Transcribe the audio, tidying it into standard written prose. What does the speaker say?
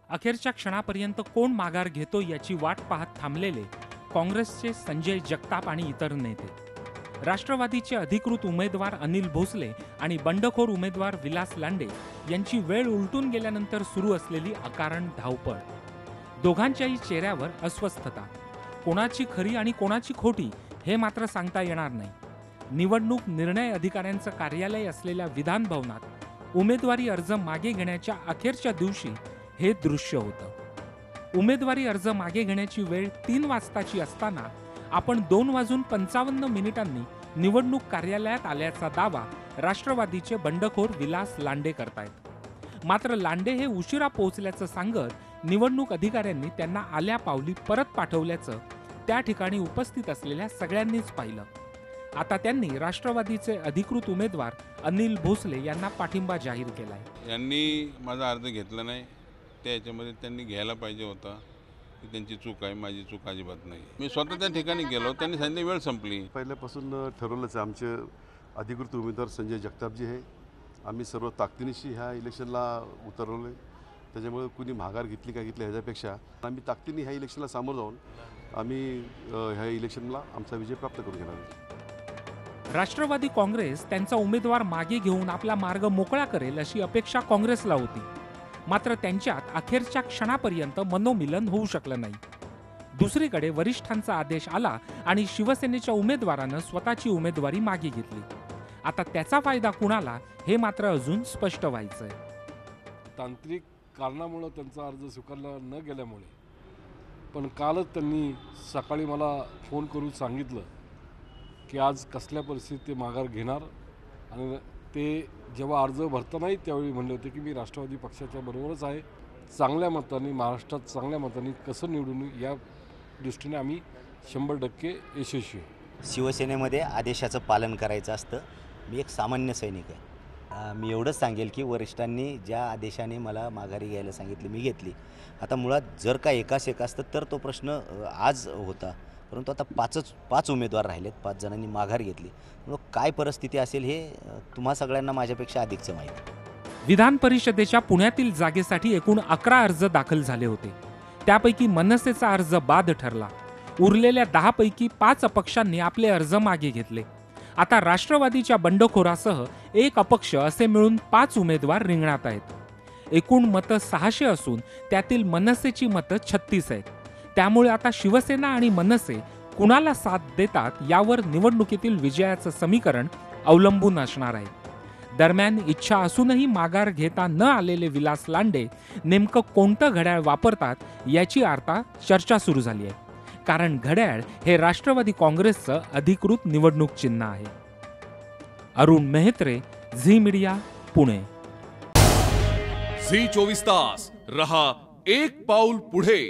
अखेरच्या क्षणापर्यंत कोण माघार घेतो याची वाट पाहत थांबलेले काँग्रेसचे संजय जगताप आणि इतर नेते, राष्ट्रवादीचे अधिकृत उमेदवार अनिल भोसले आणि बंडखोर उमेदवार विलास लांडे यांची वेळ उलटून गेल्यानंतर सुरू असलेली अकारण धावपळ, दोघांच्याही चेहऱ्यावर अस्वस्थता, कोणाची खरी आणि कोणाची खोटी हे मात्र सांगता येणार नाही। निवडणूक निर्णय अधिकाऱ्यांचं कार्यालय असलेल्या विधान भवनात उमेदवारी अर्ज मागे घेण्याच्या अखेरच्या दिवशी हे दृश्य होतं। उमेदवारी अर्ज मागे घेण्याची वेळ 3 वाजताची असताना आपण 2:55 निवडणूक कार्यालयात आल्याचा दावा राष्ट्रवादीचे बंडखोर विलास लांडे करतायत। मात्र लांडे हे उशिरा पोहोचल्याचं सांगत निवडणूक अधिकाऱ्यांनी त्यांना आल्या पावली परत पाठवल्याचं त्या ठिकाणी उपस्थित असलेल्या सगळ्यांनीच पाहिलं। आता त्यांनी राष्ट्रवादीचे अधिकृत उमेदवार अनिल भोसले यांना पाठिंबा जाहीर केलाय। यांनी माझा अर्ज घेतला नाही, त्याच्यामध्ये त्यांनी घ्यायला पाहिजे होता। त्यांची चूक आहे, माझी चूक अजिबात नाही। मी स्वतः त्या ठिकाणी गेलो, त्यांनी सांगितले वेळ संपली। पहिल्यापासून ठरवलंच आमचे अधिकृत उमेदवार संजय जगतापजी आहे। आम्ही सर्व ताकदीनिशी ह्या इलेक्शनला उतरवले, त्याच्यामुळे कुणी माघार घेतली का घेतली ह्याच्यापेक्षा आम्ही ताकदीने ह्या इलेक्शनला सामोरं जाऊन आम्ही ह्या इलेक्शनला आमचा विजय प्राप्त करून घेणार आहोत। राष्ट्रवादी काँग्रेस त्यांचा उमेदवार मागे घेऊन आपला मार्ग मोकळा करेल अशी अपेक्षा काँग्रेसला होती। मात्र त्यांच्यात अखेरच्या क्षणापर्यंत मनोमिलन होऊ शकलं नाही। दुसरीकडे वरिष्ठांचा आदेश आला आणि शिवसेनेच्या उमेदवारानं स्वतःची उमेदवारी मागे घेतली। आता त्याचा फायदा कुणाला हे मात्र अजून स्पष्ट व्हायचंय। तांत्रिक कारणामुळे त्यांचा अर्ज स्वीकारला न गेल्यामुळे, पण कालच त्यांनी सकाळी मला फोन करून सांगितलं की आज कसल्या परिस्थितीत ते माघार घेणार, आणि ते जेव्हा अर्ज भरतानाही त्यावेळी म्हणले होते की मी राष्ट्रवादी पक्षाच्या बरोबरच आहे, चांगल्या मतांनी महाराष्ट्रात चांगल्या मतांनी कसं निवडून या दृष्टीने आम्ही 100% यशस्वी आहे। शिवसेनेमध्ये आदेशाचं पालन करायचं असतं। मी एक सामान्य सैनिक आहे। मी एवढंच सांगेल की वरिष्ठांनी ज्या आदेशाने मला माघारी घ्यायला सांगितली मी घेतली। आता मुळात जर का एकाच एक असतं तर तो प्रश्न आज होता, परंतु आता 5 उमेदवार राहिलेत, 5 जणांनी माघार घेतली। मग काय परिस्थिती असेल हे तुम्हा सगळ्यांना माझ्यापेक्षा अधिकच माहिती। विधान परिषदेच्या पुण्यातील जागेसाठी एकूण 11 अर्ज दाखल झाले होते। त्यापैकी मनसेचा अर्ज बाद ठरला। उरलेल्या 10 पैकी 5 अपक्षांनी आपले अर्ज मागे घेतले। आता राष्ट्रवादीच्या बंडखोरासह 1 अपक्ष असे मिळून 5 उमेदवार रिंगणात आहेत। एकूण मतं 600 असून त्यातील मनसेची मतं 36 आहेत। त्यामुळे आता शिवसेना आणि मनसे कुणाला साथ देतात यावर निवडणुकीतील विजयाचं समीकरण अवलंबून असणार आहे। दरम्यान इच्छा असूनही माघार घेता न आलेले विलास लांडे नेमकं कोणतं घड्याळ वापरतात याची आता चर्चा सुरू झाली आहे। कारण घड्याळ हे राष्ट्रवादी काँग्रेसचं अधिकृत निवडणूक चिन्ह आहे। Arun Mehtre, Zee media, Pune. Zee 24 तास रहा एक पाऊल पुढे।